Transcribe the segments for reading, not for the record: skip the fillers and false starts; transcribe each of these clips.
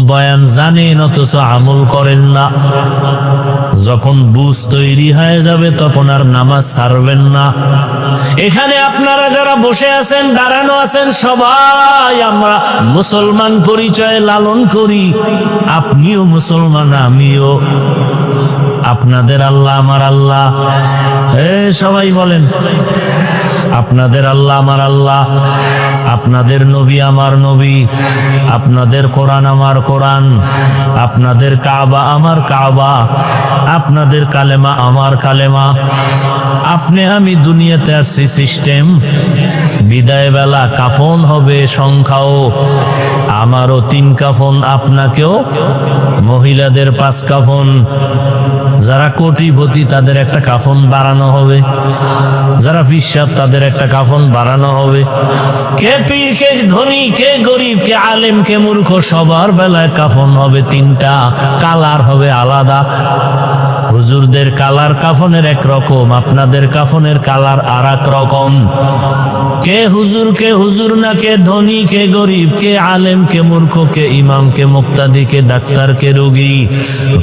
বয়ান জানেন অথচ আমল করেন না। যখন বুঝ তৈরি হয়ে যাবে তখন আর নামাজ ছাড়বেন না। এখানে আপনারা যারা বসে আছেন, দাঁড়ানো আছেন, সবাই আমরা মুসলমান পরিচয় লালন করি। আপনিও মুসলমান, আমিও। আপনাদের আল্লাহ আমার আল্লাহ। সবাই বলেন, আপনাদের আল্লাহ আমার আল্লাহ, আপনাদের নবী আমার নবী, আপনাদের কোরআন আমার কোরআন, আপনাদের কাবা আমার কাবা, আপনাদের কালেমা আমার কালেমা। আপনি আমি দুনিয়াতে আসছি সিস্টেম। বিদায় বেলা কাফন হবে সংখ্যাও, আমারও 3 কাফন, আপনাকেও মহিলাদের 5 কাফন। যারা কোটিপতি তাদের একটা কাফন বাড়ানো হবে, যারা ফিসাব তাদের একটা কাফন বাড়ানো হবে। কে পীর, কে ধনী, কে গরিব, কে আলেম, কে মূর্খ, সবার বেলায় কাফন হবে 3টা, কালার হবে আলাদা। হুজুরদের কালার কাফনের এক রকম, আপনাদের কাফনের কালার আর এক রকম। কে হুজুর না, কে ধনী, কে গরিব, কে আলেম, কে মূর্খ, কে ইমাম, কে মুক্তাদি, কে ডাক্তার, কে রোগী,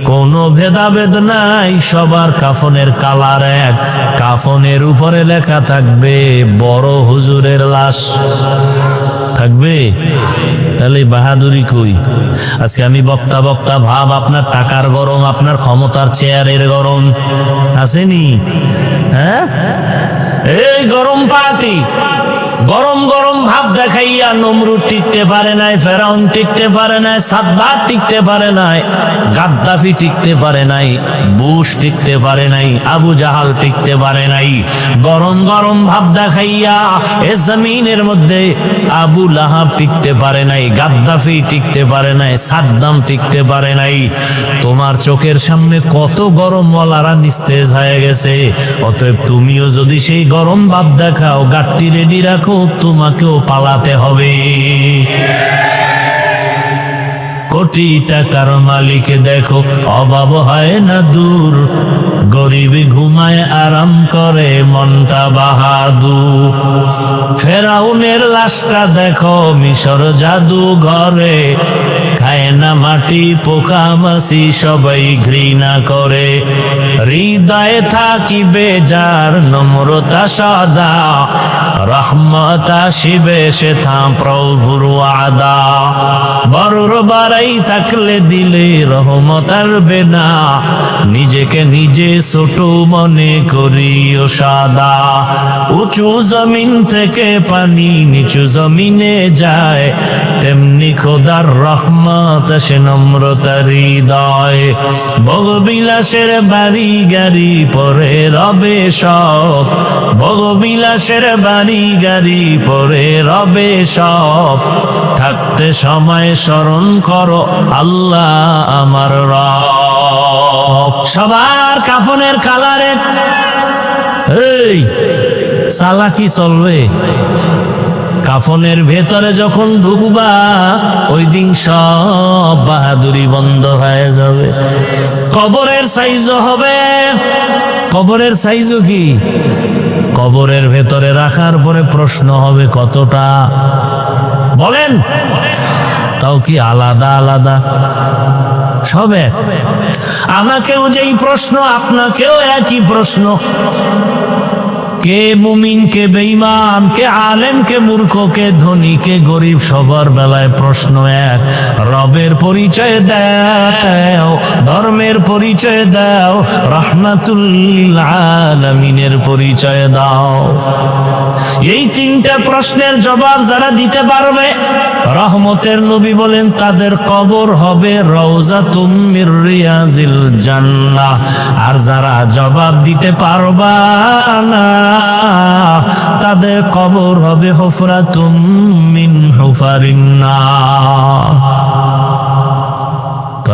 কোনো ভেদাভেদ নাই। সবার কাফনের কালার এক। কাফনের উপরে লেখা থাকবে বড় হুজুরের লাশ থাকবে। তাহলে বাহাদুরি কই? আজকে আমি বক্তা ভাব, আপনার টাকার গরম, আপনার ক্ষমতার চেয়ারের গরম আসেনি? হ্যাঁ, এই গরম পার্টি, গরম গরম ভাব দেখাইয়া নমরুদ টিকতে পারে নাই, ফেরাউন টিকতে পারে নাই, সাদ্দাত টিকতে পারে নাই, গাদ্দাফি টিকতে পারে নাই, বুশ টিকতে পারে নাই, আবু জাহাল টিকতে পারে নাই। গরম গরম ভাব দেখাইয়া এ জমিনের মধ্যে আবু লাহাব টিকতে পারে নাই, গাদ্দাফি টিকতে পারে নাই, সাদ্দাম টিকতে পারে নাই। তোমার চোখের সামনে কত গরম ওয়ালারা নিস্তেজ হয়ে গেছে। অতএব তুমিও যদি সেই গরম ভাব দেখাও, গাট্টি রেডি রাখো, তোমাকেও পালাতে হবে। কোটি টাকার মালিকে দেখো, অভাব হয় না দূর, গরিবী ঘুমায় আরাম করে মনটা বাহাদুর। ফেরাউনের লাশটা দেখো মিশর জাদু ঘরে, খায় না মাটি পোকা মাছি সবাই ঘৃণা করে। হৃদয়ে থাকিবে যার নম্রতা সদা, রহমত আসিবে সেথা প্রভুর ওয়াদা। বড়র বাড়াই থাকলে দিলে রহমত আসবে না, নিজেকে নিজে ছোট মনে করিও সাদা। উঁচু জমিন থেকে পানি নিচু জমিনে যায়, তেমনি খোদার রহমত সে নম্রতার হৃদয়। ভোগবিলাসের বাড়ি গাড়ি পরে রবে সব, ভোগবিলাসের বাড়ি গাড়ি পরে রবে সব। থাকতে সময় স্মরণ করো আল্লাহ আমার রব। সবার কাফনের কালারে এই চালাকি চলবে। কাফনের ভেতরে যখন ঢুকবা, ওই দিন সব বাহাদুরি বন্ধ হয়ে যাবে। কবরের সাইজও হবে। কবরের সাইজও কি? কবরের ভেতরে রাখার পরে প্রশ্ন হবে কতটা বলেন? তাও কি আলাদা আলাদা? সব এক। আমাকেও যেই প্রশ্ন, আপনাকেও একই প্রশ্ন। কে মুমিন, কে বেঈমান, কে আলেম, কে মূর্খ, কে ধনী, কে গরিব, সবার বেলায় প্রশ্ন এক। রবের পরিচয় দাও, ধর্মের পরিচয় দাও, রাহমাতুল লিল আলামিনের পরিচয় দাও। এই 3টা প্রশ্নের জবাব যারা দিতে পারবে, রহমতের নবী বলেন তাদের কবর হবে রওজাতুম মির রিয়াজিল জান্নাহ। আর যারা জবাব দিতে পারবা না, তাদের কবর হবে হুফরাতুম মিন হুফারিন নার।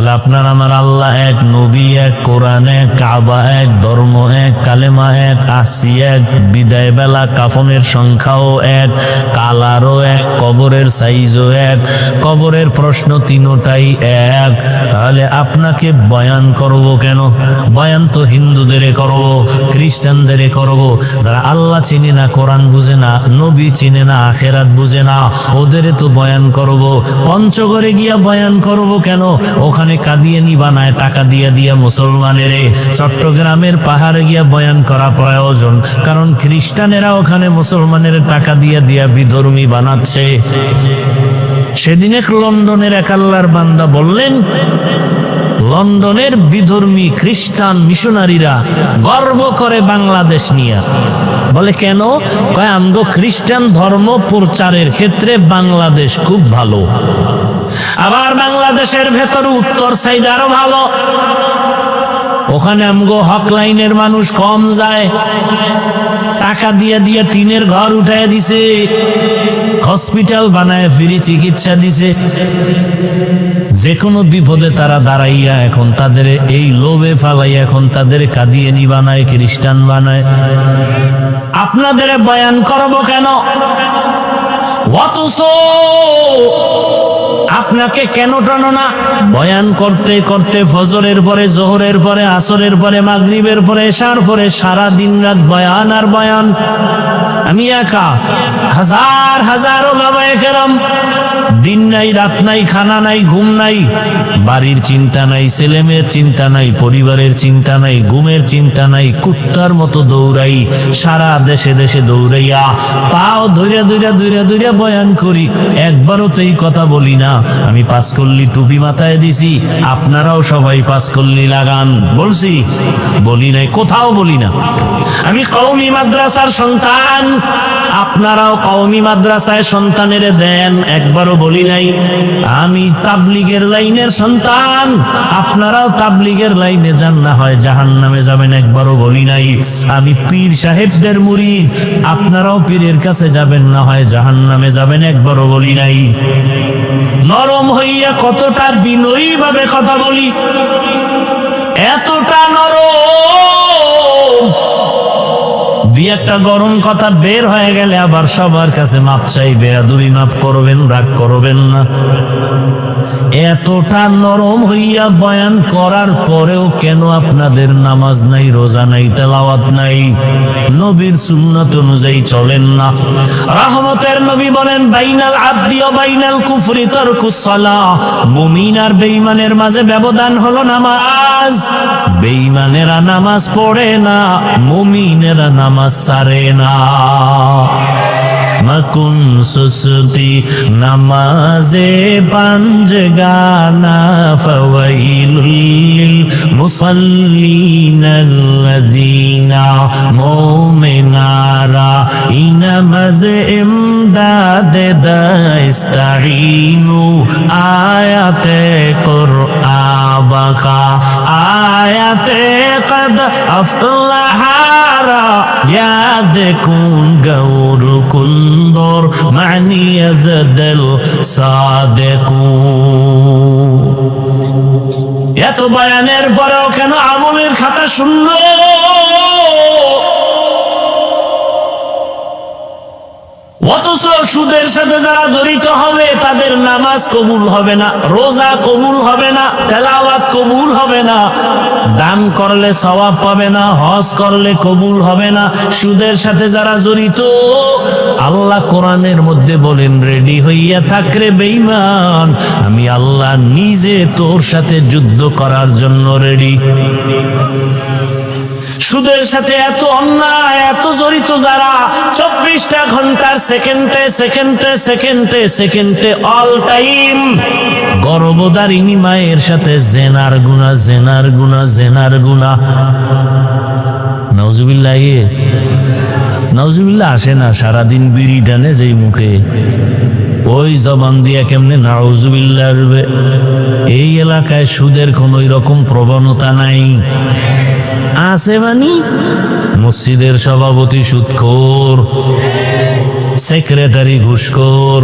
তাহলে আপনার আমার আল্লাহ এক, নবী এক, কোরআন এক, কাবা এক, ধর্ম এক, কালেমা এক, আসি এক, বিদায় বেলা কাফনের সংখ্যাও এক, কালারও এক, কবরের সাইজও এক, কবরের প্রশ্ন তিনটাই এক। তাহলে আপনাকে বয়ান করব কেন? বয়ান তো হিন্দুদের করব, খ্রিস্টানদের করব, যারা আল্লাহ চিনে না, কোরআন বুঝে না, নবী চিনে না, আখেরাত বুঝে না, ওদের তো বয়ান করব। পঞ্চগড়ে গিয়া বয়ান করব কেন? ওখানে কাদিয়ানি বানায় টাকা দিয়া দিয়া মুসলমানের। চট্টগ্রামের পাহাড়ে গিয়া বয়ান করা প্রয়োজন, কারণ খ্রিস্টানেরা ওখানে মুসলমানের টাকা দিয়া দিয়া বিধর্মী বানাচ্ছে। সেদিন এক লন্ডনের এক আল্লাহর বান্দা বললেন, লন্ডনের বিধর্মী খ্রিস্টান মিশনারিরা গর্ব করে বাংলাদেশ নিয়ে। বলে কেন? কয় আমগো খ্রিস্টান ধর্ম প্রচারের ক্ষেত্রে বাংলাদেশ খুব ভালো, আবার বাংলাদেশের ভেতরে উত্তর সাইড আরো ভালো, ওখানে আমগো হক লাইনের মানুষ কম যায়, টাকা দিয়ে দিয়ে টিনের ঘর উঠায় দিছে, হসপিটাল বানায় ফ্রি চিকিৎসা দিছে। যে কোনো বিপদে তারা দাঁড়াইয়া এখন তাদের এই লোভে ফালাইয়া এখন তাদের কাদিয়ানি বানায়, খ্রিস্টান বানায়। আপনাদের বয়ান করব কেন? অথচ আপনাকে কেন টানো না? বয়ান করতে করতে ফজরের পরে, জোহরের পরে, আসরের পরে, মাগরিবের পরে, এশার পরে সারা দিন রাত বয়ান আর বয়ান। আমি একা, হাজার হাজার ওলামায়ে কেরাম, দিন নাই রাত নাই, খানা নাই, ঘুম নাই, বাড়ির চিন্তা নাই, ছেলেমেয়ের চিন্তা নাই, পরিবারের চিন্তা নাই, ঘুমের চিন্তা নাই, কুত্তার মতো দৌড়াই, সারা দেশে দেশে দৌড়াইয়া পাও ধইরা ধইরা ধইরা ধইরা বয়ান করি। একবারও তো এই কথা বলি না আমি পাঁচকল্লি টুপি মাথায় দিছি, আপনারাও সবাই পাঁচকল্লি লাগান, বলছি? বলি নাই, কোথাও বলি না। আমি কওমি মাদ্রাসার সন্তান, আপনারাও কওমি মাদ্রাসায় সন্তানের দেন, একবারও বলি নাই। আমি তাবলীগের লাইনের সন্তান, আপনারাও তাবলীগের লাইনে যান, না হয় জাহান্নামে যাবেন, একবারও বলি নাই। আমি পীর সাহেবদের মুরিদ, আপনারাও পীরের কাছে যাবেন, না হয় জাহান্নামে যাবেন, একবারও বলি নাই। নরম হইয়া কতটা বিনয়ী ভাবে কথা বলি, এতটা নরম, দুই একটা গরম কথা বের হয়ে গেলে আবার সবার কাছে মাপ চাইবে। বেয়াদবি মাপ করবেন, রাগ করবেন না। এতটা নরম হইয়া বয়ান করার পরেও কেন আপনাদের নামাজ নাই, রোজা নাই, তেলাওয়াত নাই, নবীর সুন্নাত অনুযায়ী চলেন না? রহমতের নবী বলেন, বাইনাল আবদি ওয়া বাইনাল কুফরি তারকুস সালাহ। মুমিন আর বেঈমানের মাঝে ব্যবধান হলো নামাজ। বেঈমানেরা নামাজ পড়ে না, মুমিনেরা নামাজ ছাড়ে না। মকুন সুসতি নামাজে পাঞ্জগানা ফাওয়াইলুল লিল মুসাল্লিনাল্লাযীনা মুমিনারা ইনামাজ ইমদাদে দাস্তাইনু আয়াতে কুরআবাকা আয়াতে কদ আফলাহারা ইয়াদ কুন গৌর কুন্দর মানি আজদল সাদেকু। এত বয়ানের পরেও কেন আমলের খাতা শূন্য? অথচ সুদের সাথে যারা জড়িত হবে তাদের নামাজ কবুল হবে না, রোজা কবুল হবে না, তেলাওয়াত কবুল হবে না, দান করলে সওয়াব পাবে না, হজ করলে কবুল হবে না। সুদের সাথে যারা জড়িত, আল্লাহ কোরআনের মধ্যে বলেন, রেডি হইয়া থাক রে বেঈমান, আমি আল্লাহ নিজে তোর সাথে যুদ্ধ করার জন্য রেডি। সুদের সাথে এত অন্যায়, এত জড়িত যারা, 24টা ঘন্টার সেকেন্ডে সেকেন্ডে সেকেন্ডে সেকেন্ডে অল টাইম গর্ভধারিণী মায়ের সাথে জেনার গুনাহ, জেনার গুনাহ, জেনার গুনাহ। নাউজুবিল্লাহ, নাউজুবিল্লাহ আসে না? সারাদিন বিড়ি টানে যেই মুখে, ওই জবান দিয়া কেমনে নাউজুবিল্লাহ আসবে? এই এলাকায় সুদের কোন ওই রকম প্রবণতা নাই। আছে মানি মসজিদের সভাপতি সুদখোর, সেক্রেটারি ঘুষখোর,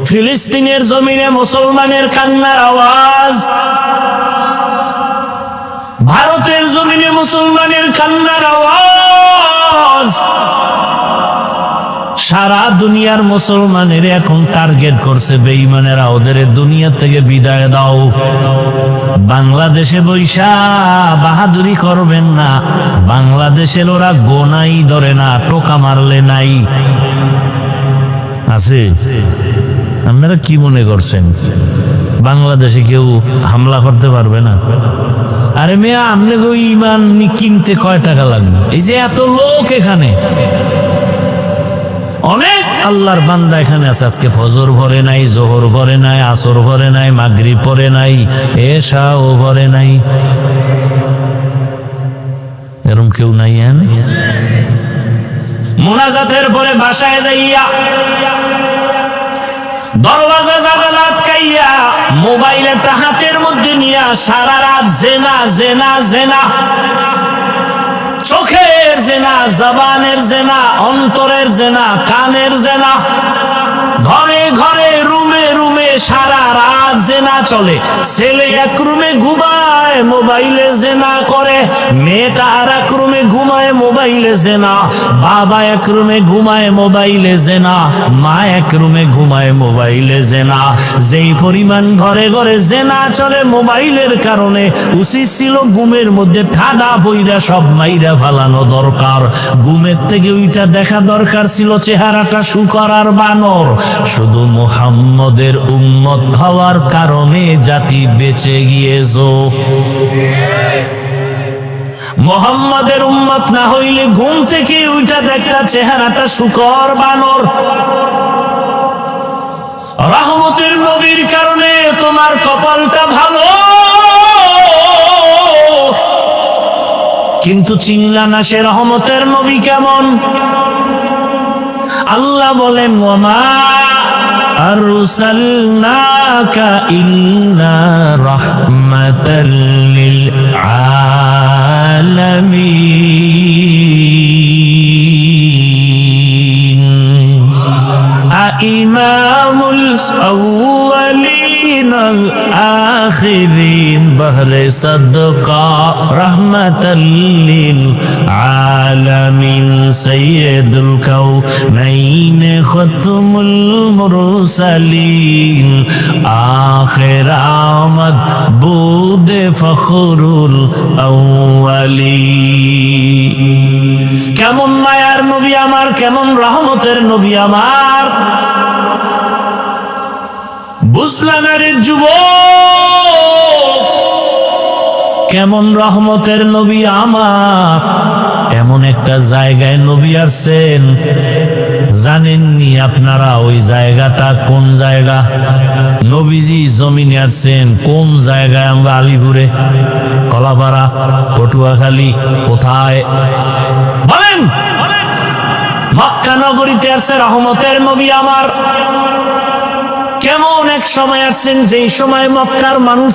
ফিলিস্তিনের জমিনে মুসলমানের কান্নার আওয়াজ, ভারতের জমিনে মুসলমানের কান্নার আওয়াজ। সারা দুনিয়ার মুসলমানের এখন টার্গেট করছে বেঈমানেরা, ওদের দুনিয়া থেকে বিদায় দাও। বাংলাদেশে বৈশা বাহাদুরি করবেন না, বাংলাদেশের ওরা গোনাই ধরে না, টোকা মারলে নাই আছে। আপনারা কি মনে করছেন বাংলাদেশে কেউ হামলা করতে পারবে না? আরে মেয়া, আপনি গো ইমান কিনতে কয় টাকা লাগবে? এই যে এত লোক এখানে, অনেক আল্লাহর বান্দা এখানে আছে, আজকে ফজর ভরে নাই, জোহর ভরে নাই, আসর ভরে নাই, মাগরিব পড়ে নাই, এশাও ভরে নাই। এরকম কেউ নাই? মুনাজাতের পরে বাসায় যাইয়া দরওয়াজা জানালা আটকাইয়া মোবাইল একটা হাতের মধ্যে নিয়া সারা রাত জেনা জেনা জেনা, চোখের জেনা, জবানের জেনা, অন্তরের জেনা, কানের জেনা, ঘরে ঘরে রুমে রুমে সারা রাত জেনা চলে। ছেলে এক রুমে ঘুমায় মোবাইলে জেনা করে, মেয়েটা আর এক রুমে ঘুমায় মোবাইলে জেনা, বাবা এক রুমে ঘুমায় মোবাইলে জেনা, মা এক রুমে ঘুমায় মোবাইলে জেনা। যেই পরিমাণ ঘরে ঘরে জেনা চলে মোবাইলের কারণে, উচিত ছিল ঘুমের মধ্যে ঠাডা বইরা সব মাইরা ফালানো দরকার। ঘুমের থেকে ওইটা দেখা দরকার ছিল চেহারাটা শুকর আর বানর। শুধু মুহাম্মদের উম্মত হওয়ার কারণে জাতি বেঁচে গিয়েছো। মুহাম্মদের উম্মত না হইলে ঘুম থেকে ওইটা দেখা চেহারাটা শুকর বানর। রহমতের নবীর কারণে তোমার কপালটা ভালো, কিন্তু চিনলা না সে রহমতের নবী কেমন। আল্লাহ বলেন, ওমা আরসালনাকা ইল্লা রাহমাতাল লিল আলামিন। ইমামুল আউয়ালিন আল আখিরিন বহরে সাদকা রাহমাতাল লিল আলামিন সাইয়্যিদুল কাউনাইন খতমুল মুরসালিন আখির আমদ বুদে ফখরুল আউয়ালিন। কেমন মায়ার নবী আমার, কেমন রহমতের নবী আমার, বুঝলা না রে যুবক? কেমন রহমতের নবী আমার। এমন একটা জায়গায় নবী আসছেন, জানেননি আপনারা ওই জায়গাটা কোন জায়গা? নবীজি জমিনে আসছেন কোন জায়গায়? আমরা আলিপুরে, কলাপাড়া, পটুয়াখালী, কোথায় বলেন? মক্কা নগরীতে আসছে রহমতের নবী আমার। কেমন এক সময় আসছেন যেই সময় মক্কার মানুষ